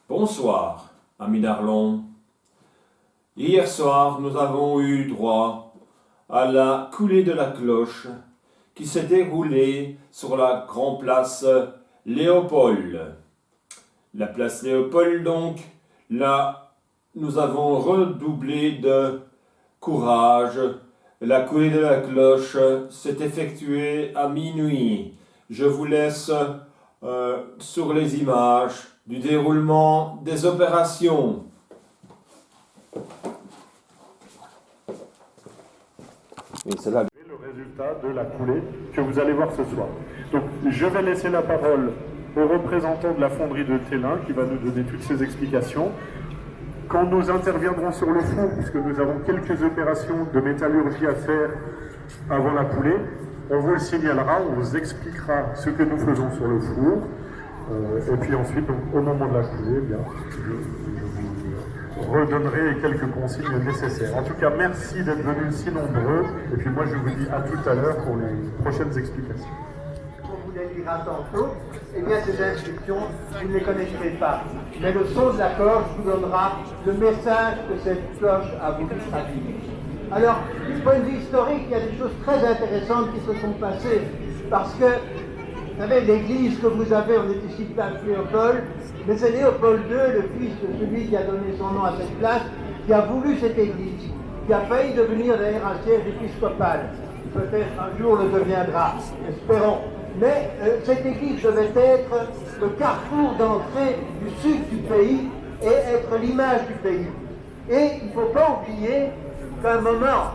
Bonsoir, amis d'Arlon. Hier soir, nous avons eu droit à la coulée de la cloche qui s'est déroulée sur la grande place Léopold. La place Léopold, donc, là, nous avons redoublé de courage. La coulée de la cloche s'est effectuée à minuit. Je vous laisse sur les images du déroulement des opérations. Et c'est là le résultat de la coulée que vous allez voir ce soir. Donc je vais laisser la parole au représentant de la fonderie de Télin qui va nous donner toutes ces explications. Quand nous interviendrons sur le four, puisque nous avons quelques opérations de métallurgie à faire avant la coulée, on vous le signalera, on vous expliquera ce que nous faisons sur le four. Et puis ensuite, donc, au moment de la coulée, je vous redonnerai quelques consignes nécessaires. En tout cas, merci d'être venus si nombreux. Et puis moi, je vous dis à tout à l'heure pour les prochaines explications. On vous les dira tantôt. Eh bien, ces instructions, vous ne les connaîtrez pas. Mais le son de la cloche vous donnera le message que cette cloche a voulu traduire. Alors, du point de vue historique, il y a des choses très intéressantes qui se sont passées. Parce que, vous savez, l'église que vous avez, on est ici place Léopold, mais c'est Léopold II, le fils de celui qui a donné son nom à cette place, qui a voulu cette église, qui a failli devenir d'ailleurs un siège épiscopal. Peut-être un jour le deviendra, espérons. Mais cette église devait être le carrefour d'entrée du sud du pays et être l'image du pays. Et il ne faut pas oublier qu'à un moment,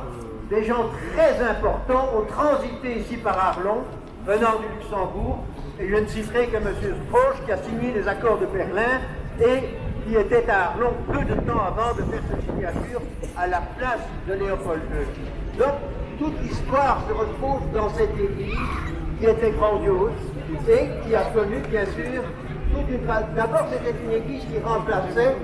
des gens très importants ont transité ici par Arlon, venant du Luxembourg, et je ne citerai que M. Strauch qui a signé les accords de Berlin et qui était à Arlon peu de temps avant de faire cette signature à la place de Léopold II. Donc, toute l'histoire se retrouve dans cette église qui était grandiose et qui a connu, bien sûr, toute une... D'abord, c'était une église qui remplaçait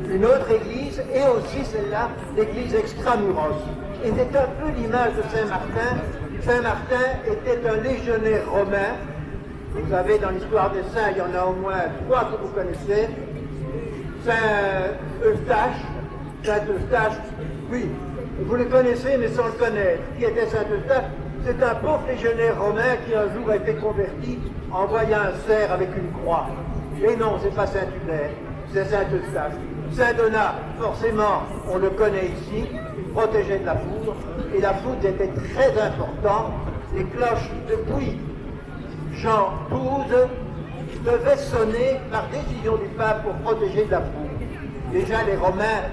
une autre église et aussi celle-là, l'église extramuros. Et c'est un peu l'image de Saint-Martin. Saint-Martin était un légionnaire romain. Vous avez dans l'histoire des saints, il y en a au moins 3 que vous connaissez. Saint-Eustache, oui, vous le connaissez mais sans le connaître. Qui était Saint-Eustache? C'est un pauvre légionnaire romain qui un jour a été converti en voyant un cerf avec une croix. Et non, c'est pas Saint-Hubert, c'est Saint-Eustache. Saint-Donat, forcément, on le connaît ici, il protégeait de la foudre, et la foudre était très importante. Les cloches, depuis Jean XII, devaient sonner par décision du pape pour protéger de la foudre. Déjà, les Romains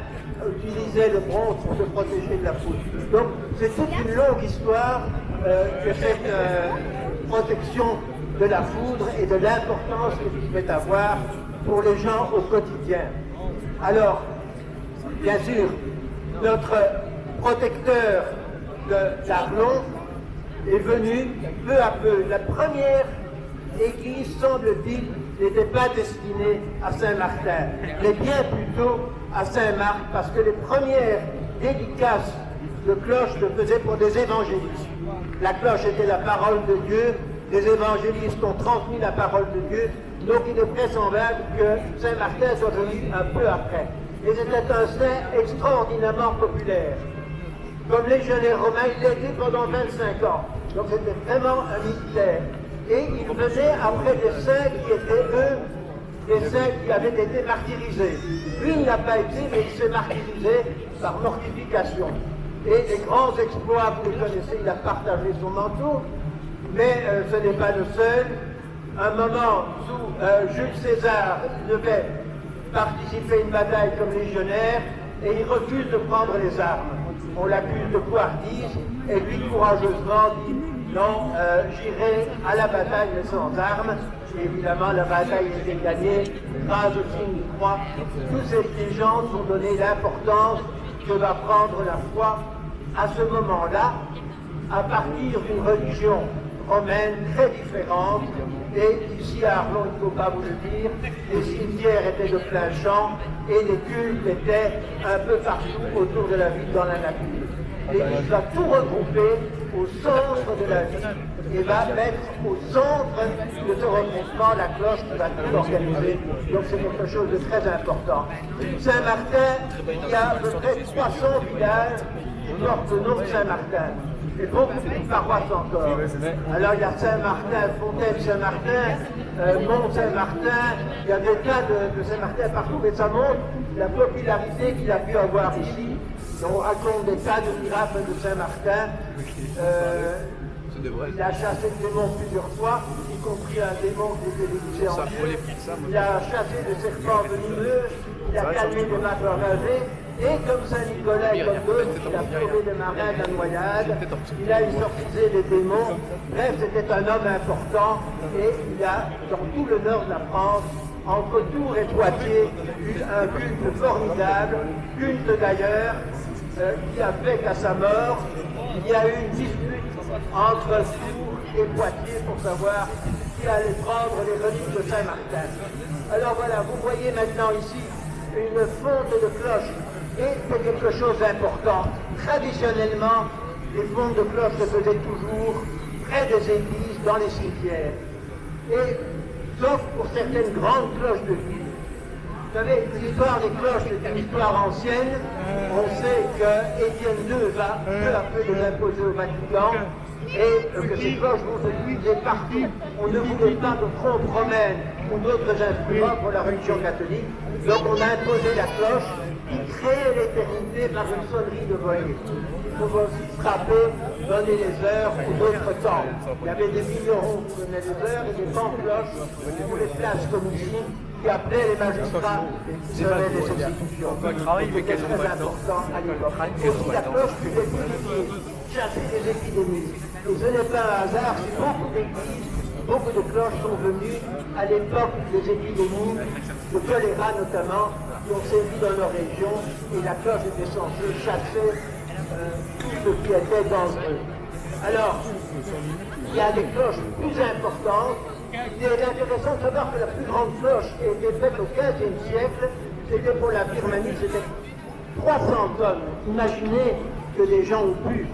utilisaient le bronze pour se protéger de la foudre. Donc, c'est toute une longue histoire que cette protection de la foudre et de l'importance qu'elle pouvait avoir pour les gens au quotidien. Alors, bien sûr, notre protecteur d'Arlon est venu peu à peu. La première église, semble-t-il, n'était pas destinée à Saint-Martin, mais bien plutôt à Saint-Marc, parce que les premières dédicaces de cloche se faisaient pour des évangélistes. La cloche était la parole de Dieu, les évangélistes ont transmis la parole de Dieu, donc il est vraisemblable que Saint-Martin soit venu un peu après. Et c'était un saint extraordinairement populaire. Comme légionnaire romain, il l'a été pendant 25 ans. Donc c'était vraiment un militaire. Et il venait après des saints qui étaient, eux, des saints qui avaient été martyrisés. Lui, il n'a pas été, mais il s'est martyrisé par mortification. Et les grands exploits, vous les connaissez, il a partagé son manteau, mais ce n'est pas le seul. Un moment, sous Jules César devait participer à une bataille comme légionnaire, et il refuse de prendre les armes. On l'accuse de couardise, et lui, courageusement, dit « Non, j'irai à la bataille, mais sans armes ». Et évidemment, la bataille était gagnée grâce au signe de croix. Tous ces gens ont donné l'importance que va prendre la foi à ce moment-là, à partir d'une religion romaine très différente. Et ici à Arlon, il ne faut pas vous le dire, les cimetières étaient de plein champ et les cultes étaient un peu partout autour de la ville dans la nature. L'Église va tout regrouper au centre de la ville et va mettre au centre de ce regroupement la cloche qui va tout organiser. Donc c'est quelque chose de très important. Saint-Martin, il y a à peu près 300 villages qui portent le nom de Saint-Martin. Et beaucoup de paroisses encore. Alors il y a Saint-Martin, Fontaine-Saint-Martin, Mont-Saint-Martin, il y a des tas de Saint-Martin partout, mais ça montre la popularité qu'il a pu avoir ici. On raconte des tas de miracles de Saint-Martin. Il a chassé le démon plusieurs fois, y compris un démon qui était déguisé en Dieu. Il a chassé des serpents venimeux, il a calmé des mains enragées. Et comme Saint-Nicolas et comme d'autres, il a sauvé des marins de la noyade, il a exorcisé des démons. Bref, c'était un homme important et il a, dans tout le nord de la France, entre Tours et Poitiers, eu un culte formidable, culte d'ailleurs, qui a fait qu'à sa mort, il y a eu une dispute entre Tours et Poitiers pour savoir qui allait prendre les reliques de Saint-Martin. Alors voilà, vous voyez maintenant ici une fonte de cloches. Et c'est quelque chose d'important. Traditionnellement, les fontes de cloches se faisaient toujours près des églises, dans les cimetières. Et sauf pour certaines grandes cloches de ville. Vous savez, l'histoire des cloches est une histoire ancienne. On sait que Étienne II va peu à peu les imposer au Vatican et que ces cloches vont se diffuser partout. On ne voulait pas de trompes romaines ou d'autres instruments pour la religion catholique. Donc on a imposé la cloche qui créait l'éternité par une sonnerie de volée. Il faut aussi frapper, donner les heures ou d'autres temps. Il y avait des vignerons qui donnaient les heures et des cloches pour les places comme ici qui appelaient les magistrats qui donnaient les exécutions. C'était très important à l'époque. Aussi la cloche pouvait purifier, chasser les épidémies. Et ce n'est pas un hasard si beaucoup d'églises, beaucoup de cloches sont venues à l'époque des épidémies, de choléra notamment, qui ont sévi dans leur région, et la cloche était censée chasser tout ce qui était dangereux. Alors, il y a des cloches plus importantes. Il est intéressant de savoir que la plus grande cloche qui a été faite au XVe siècle, c'était pour la Birmanie, c'était 300 tonnes. Imaginez que des gens ont pu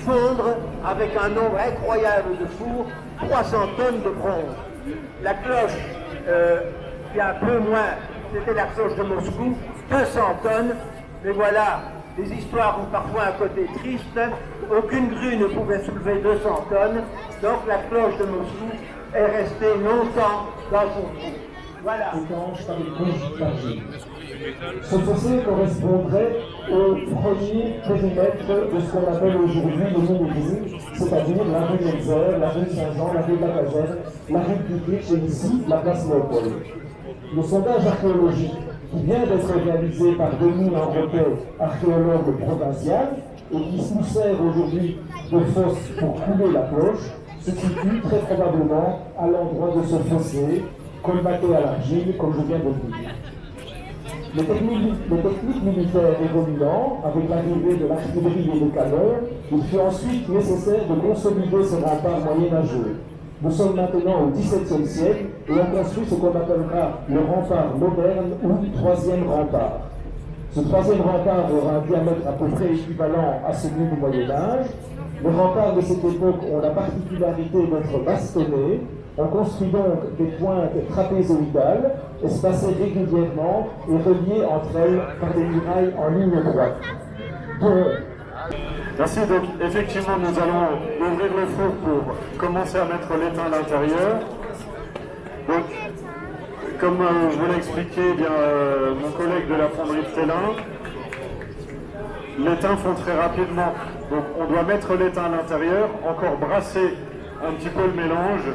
fondre avec un nombre incroyable de fours 300 tonnes de bronze. La cloche, qui a un peu moins, c'était la cloche de Moscou, 200 tonnes, mais voilà, les histoires ont parfois un côté triste, aucune grue ne pouvait soulever 200 tonnes, donc la cloche de Moscou est restée longtemps dans son trou. Voilà. Ce fossé correspondrait au premier périmètre de ce qu'on appelle aujourd'hui le monde uni, c'est-à-dire la rue Nelzer, la rue Saint-Jean, la rue de la Caserne, la rue Publique et ici la place Léopold. Le sondage archéologique qui vient d'être réalisé par Denis Enroquet, archéologue provincial, et qui nous sert aujourd'hui de fosse pour couler la cloche, se situe très probablement à l'endroit de ce fossé, colmaté à l'argile, comme je viens de le dire. Les techniques militaires évoluant, avec l'arrivée de l'artillerie et des canons, il fut ensuite nécessaire de consolider ce rempart moyenâgeux. Nous sommes maintenant au XVIIe siècle et on construit ce qu'on appellera le rempart moderne ou troisième rempart. Ce troisième rempart aura un diamètre à peu près équivalent à celui du Moyen-Âge. Les remparts de cette époque ont la particularité d'être bastonnés. On construit donc des pointes trapézoïdales, espacées régulièrement et reliées entre elles par des murailles en ligne droite. Merci. Donc, effectivement, nous allons ouvrir le four pour commencer à mettre l'étain à l'intérieur. Donc, comme je vous l'ai expliqué, mon collègue de la fonderie de Télin, l'étain fond très rapidement. Donc, on doit mettre l'étain à l'intérieur, encore brasser un petit peu le mélange,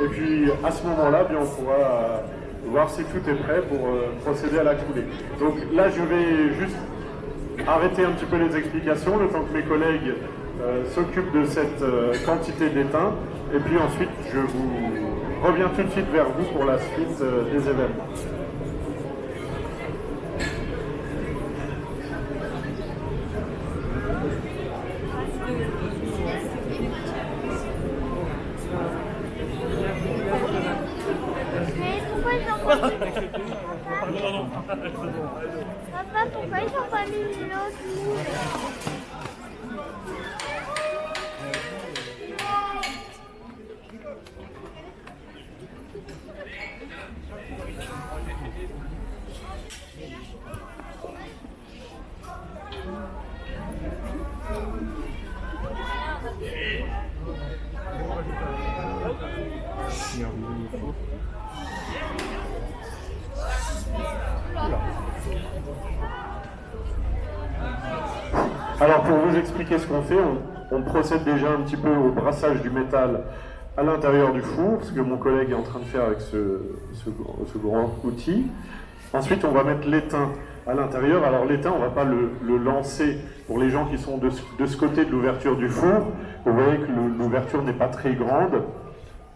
et puis à ce moment-là, on pourra voir si tout est prêt pour procéder à la coulée. Donc là, je vais juste arrêter un petit peu les explications, le temps que mes collègues s'occupent de cette quantité d'étain, et puis ensuite, je vous reviens tout de suite vers vous pour la suite des événements. Papa, pourquoi ils n'ont pas mis l'autre moule? pour vous expliquer ce qu'on fait, on procède déjà un petit peu au brassage du métal à l'intérieur du four, ce que mon collègue est en train de faire avec ce grand outil. Ensuite, on va mettre l'étain à l'intérieur. Alors l'étain, on ne va pas le lancer pour les gens qui sont de ce côté de l'ouverture du four. Vous voyez que l'ouverture n'est pas très grande.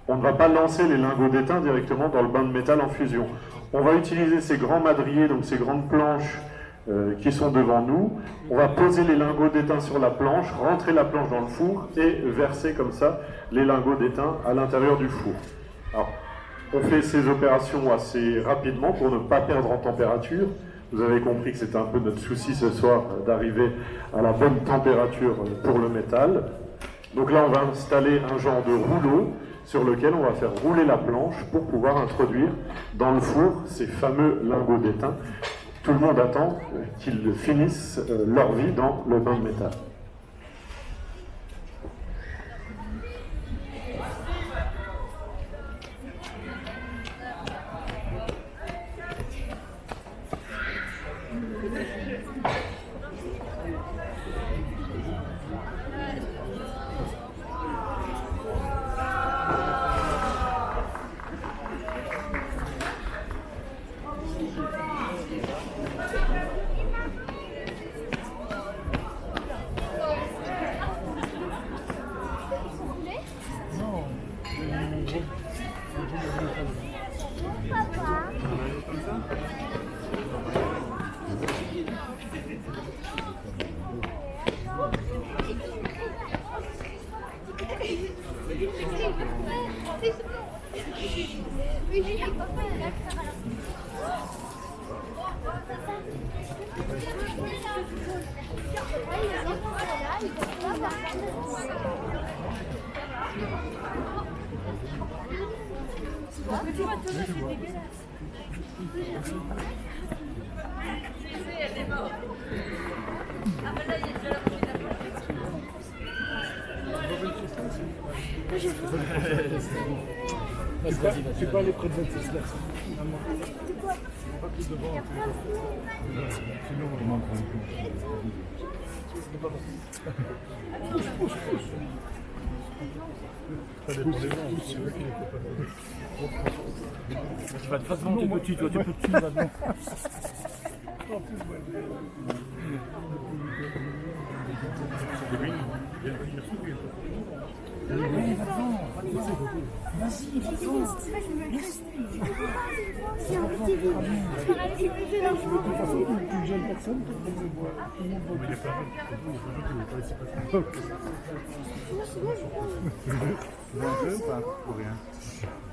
On ne va pas lancer les lingots d'étain directement dans le bain de métal en fusion. On va utiliser ces grands madriers, donc ces grandes planches qui sont devant nous. On va poser les lingots d'étain sur la planche, rentrer la planche dans le four et verser comme ça les lingots d'étain à l'intérieur du four. Alors, on fait ces opérations assez rapidement pour ne pas perdre en température. Vous avez compris que c'était un peu notre souci ce soir d'arriver à la bonne température pour le métal. Donc là, on va installer un genre de rouleau sur lequel on va faire rouler la planche pour pouvoir introduire dans le four ces fameux lingots d'étain. Tout le monde attend qu'ils finissent leur vie dans le bain de métal. Tu peux aller près de 26 là. Tu vas te faire monter petit, toi, tu peux te tuer maintenant.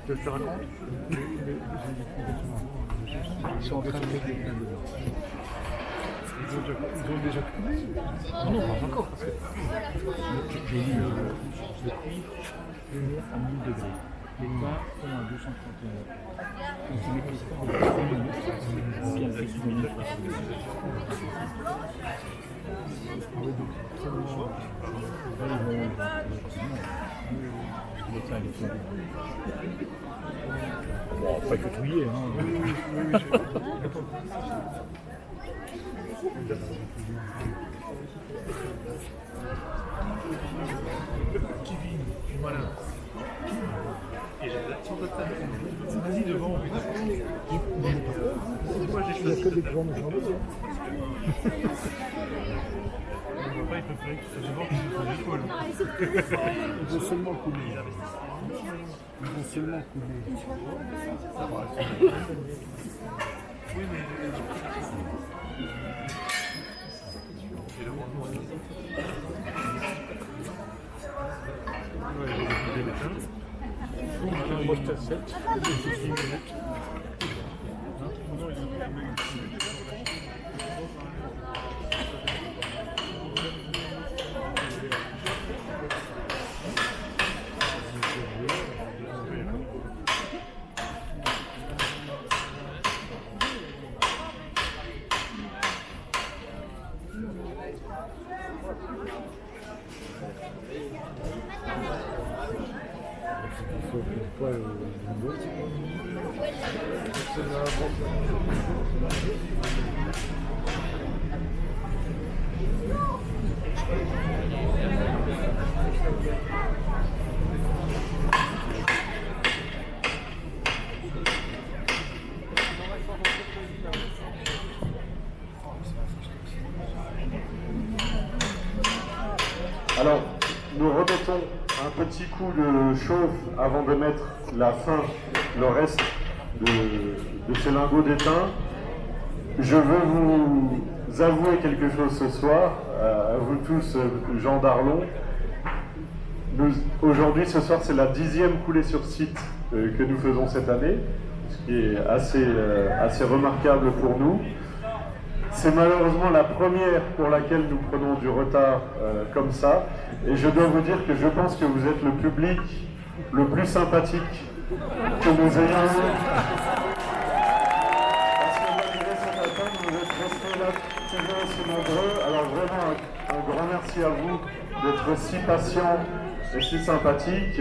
Je te raconte. Ils sont en train de mettre des pleins dedans. Ils ont déjà coulé. Non, pas encore. Parce que j'ai mis le cuivre à 1000 degrés. Les pains sont à 231. Donc je mets ça en 3 minutes. Bien fait 6 minutes. Bon, pas que touiller, hein. Kevin, voilà. Et vas-y devant. Moi j'ai choisi que des grands jambes. Papa il préférait que tu fasses devant qu'il se fasse l'épaule. Ils vont seulement couler. Ils vont seulement couler. Oui mais... Moi je t'accepte. remettons un petit coup de chauffe avant de mettre le reste de ces lingots d'étain, je veux vous avouer quelque chose ce soir, à vous tous, Jean d'Arlon. Aujourd'hui, ce soir, c'est la 10e coulée sur site que nous faisons cette année, ce qui est assez remarquable pour nous. C'est malheureusement la première pour laquelle nous prenons du retard comme ça. Et je dois vous dire que je pense que vous êtes le public le plus sympathique que nous ayons eu. Parce que malgré cette attente, vous êtes restés là toujours aussi nombreux. Alors vraiment, un grand merci à vous d'être si patients et si sympathiques.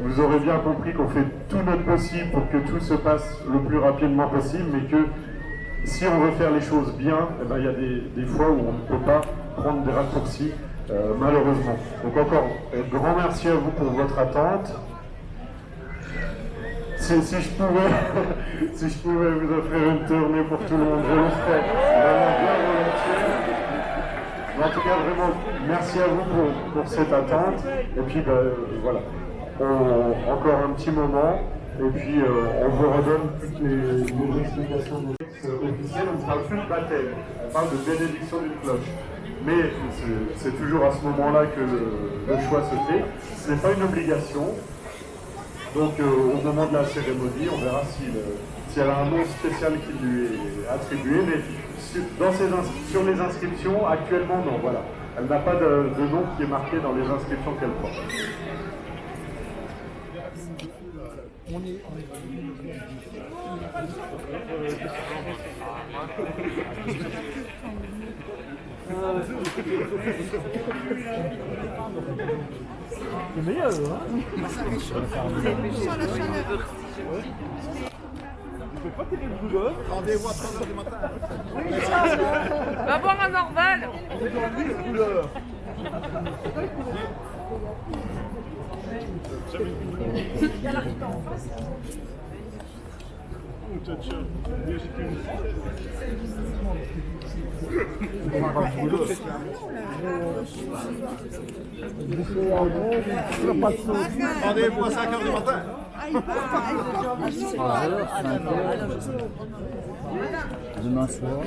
Vous aurez bien compris qu'on fait tout notre possible pour que tout se passe le plus rapidement possible, mais que si on veut faire les choses bien, eh ben, il y a des fois où on ne peut pas prendre des raccourcis, malheureusement. Donc encore, grand merci à vous pour votre attente. Si je pouvais vous offrir une tournée pour tout le monde, je le ferais vraiment bien volontiers. Mais en tout cas, vraiment, merci à vous pour cette attente. Et puis, voilà, encore un petit moment. Et puis, on vous redonne toutes les explications des textes officiels. On ne parle plus de baptême, on parle de bénédiction d'une cloche. Mais c'est toujours à ce moment-là que le choix se fait. Ce n'est pas une obligation. Donc, au moment de la cérémonie, on verra si elle a un nom spécial qui lui est attribué. Mais sur les inscriptions, actuellement, non. Voilà. Elle n'a pas de nom qui est marqué dans les inscriptions qu'elle porte. C'est meilleur, hein? Tu peux pas tirer le douleur? Rendez-vous à 3h du matin. Va boire un Orval. On est dans le douleur. Rendez-vous à 5h du matin. Demain soir.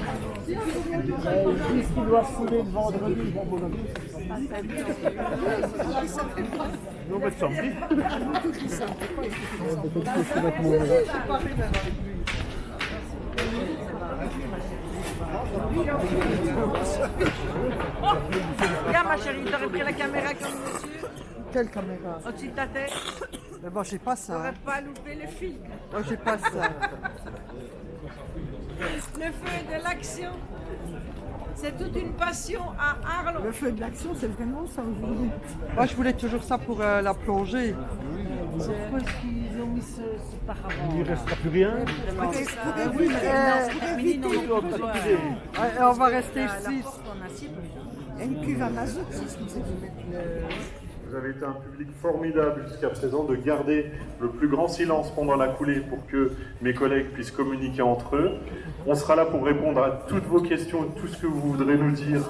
Puisqu'il doit fouler le vendredi, non, mais samedi. Regarde ma chérie, t'aurais pris la caméra comme monsieur Quelle caméra? au-dessus de ta tête. Mais bon, j'ai pas ça. T'aurais pas loupé le film. Moi, j'ai pas ça. Le feu de l'action. C'est toute une passion à Arlon. Le feu de l'action, c'est vraiment ça aujourd'hui. Moi, je voulais toujours ça pour la plongée. Pourquoi est-ce qu'ils ont mis ce paravent? Il ne restera plus rien. Oui, mais On va rester ici. Il y a une cuve à mazout, c'est ce qu'ils ont dit. Vous avez été un public formidable jusqu'à présent de garder le plus grand silence pendant la coulée pour que mes collègues puissent communiquer entre eux. On sera là pour répondre à toutes vos questions, tout ce que vous voudrez nous dire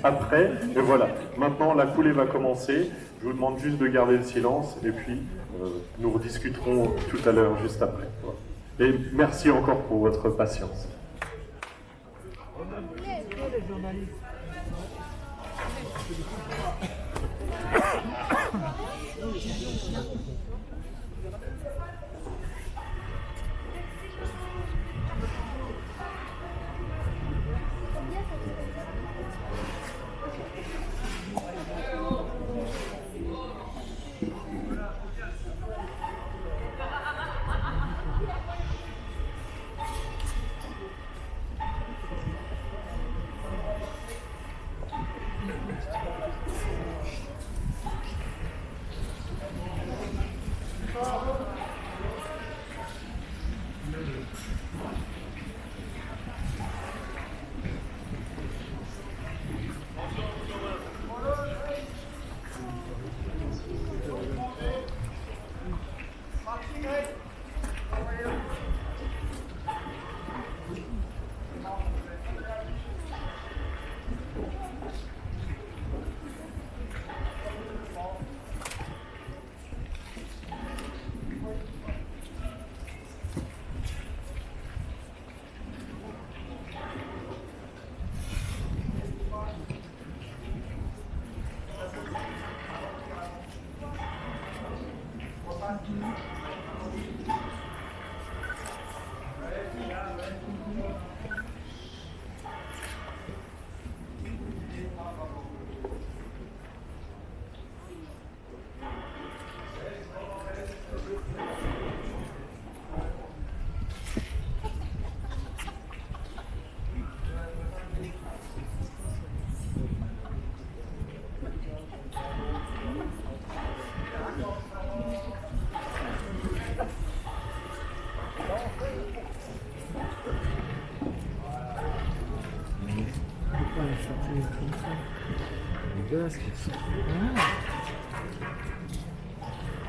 après. Et voilà, maintenant la coulée va commencer. Je vous demande juste de garder le silence et puis nous rediscuterons tout à l'heure, juste après. Voilà. Et merci encore pour votre patience.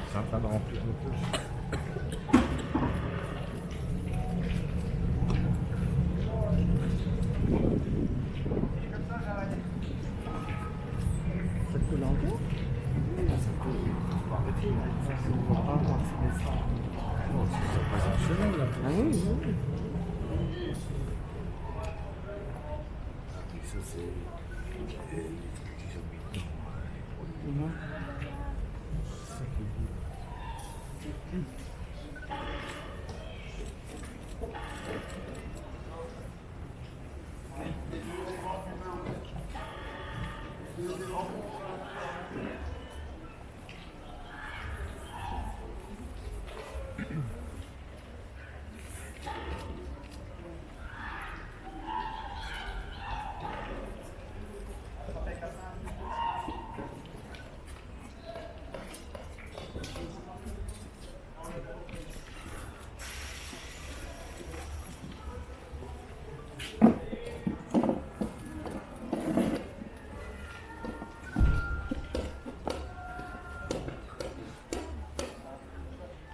C'est en train de remplir le poche. Ça peut l'enlever. Ah oui, oui. Ça, c'est les trucs qu'ils ont mis. C'est ça qui est beau.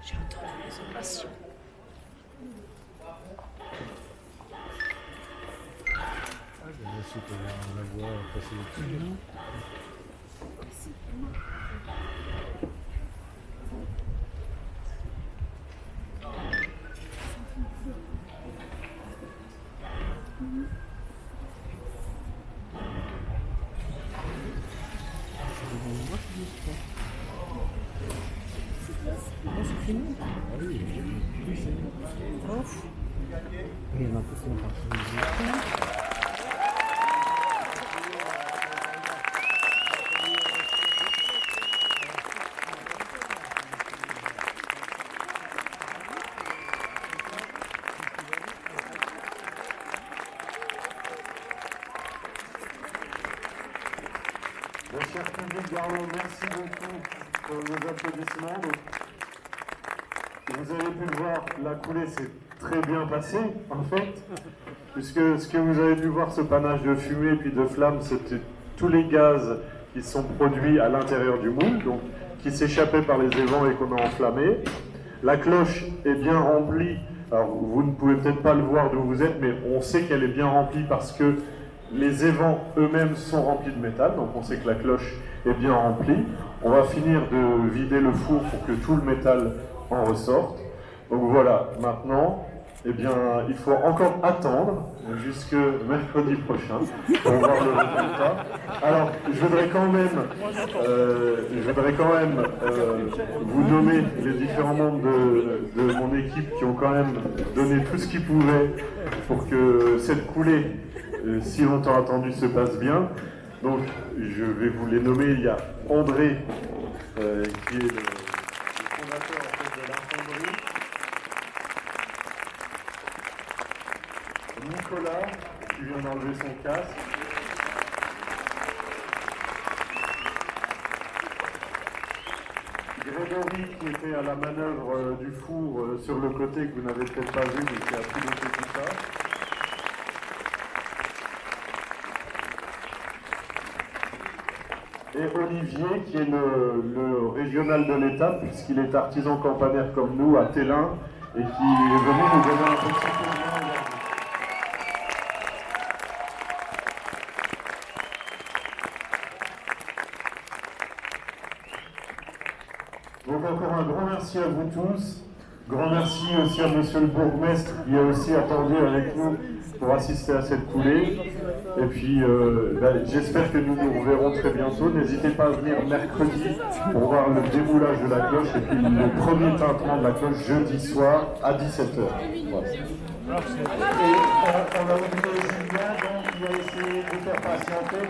J'entends les ovations. Ah, j'aimerais aussi la voir passer dessus. C'est fini. Ah oui, oui, c'est bon. Ouf. Et on a tous une partie. Mon cher public Garland, merci beaucoup pour vos applaudissements. Donc, vous avez pu le voir, la coulée s'est très bien passée, en fait, puisque ce que vous avez pu voir, ce panache de fumée puis de flammes, c'était tous les gaz qui sont produits à l'intérieur du moule, donc qui s'échappaient par les évents et qu'on a enflammés. La cloche est bien remplie. Alors, vous ne pouvez peut-être pas le voir d'où vous êtes, mais on sait qu'elle est bien remplie parce que les évents eux-mêmes sont remplis de métal, donc on sait que la cloche est bien remplie. On va finir de vider le four pour que tout le métal en ressorte. Donc voilà, maintenant, eh bien, il faut encore attendre jusque mercredi prochain pour voir le résultat. Alors, je voudrais quand même vous nommer les différents membres de mon équipe qui ont quand même donné tout ce qu'ils pouvaient pour que cette coulée si longtemps attendue se passe bien. Donc, je vais vous les nommer. Il y a André, qui est le fondateur en fait, de la fonderie. Nicolas, qui vient d'enlever son casque. Grégory, qui était à la manœuvre du four sur le côté, que vous n'avez peut-être pas vu, mais qui a piloté tout ça. Et Olivier, qui est le régional de l'État, puisqu'il est artisan campanaire comme nous à Télin, et qui est venu nous donner un petit coup de main aujourd'hui. Donc encore un grand merci à vous tous. Grand merci aussi à monsieur le bourgmestre qui a aussi attendu avec nous pour assister à cette coulée. Et puis j'espère que nous nous reverrons très bientôt. N'hésitez pas à venir mercredi pour voir le démoulage de la cloche et puis le premier tintement de la cloche jeudi soir à 17h. Voilà. Et on a oublié Julien, donc il a essayé de vous faire patienter.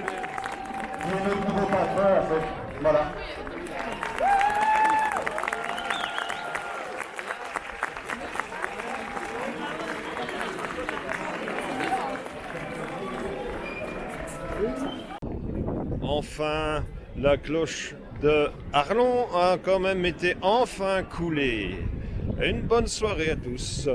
Il est notre nouveau patron en fait. Voilà. Enfin, la cloche de Arlon a quand même été enfin coulée. Une bonne soirée à tous.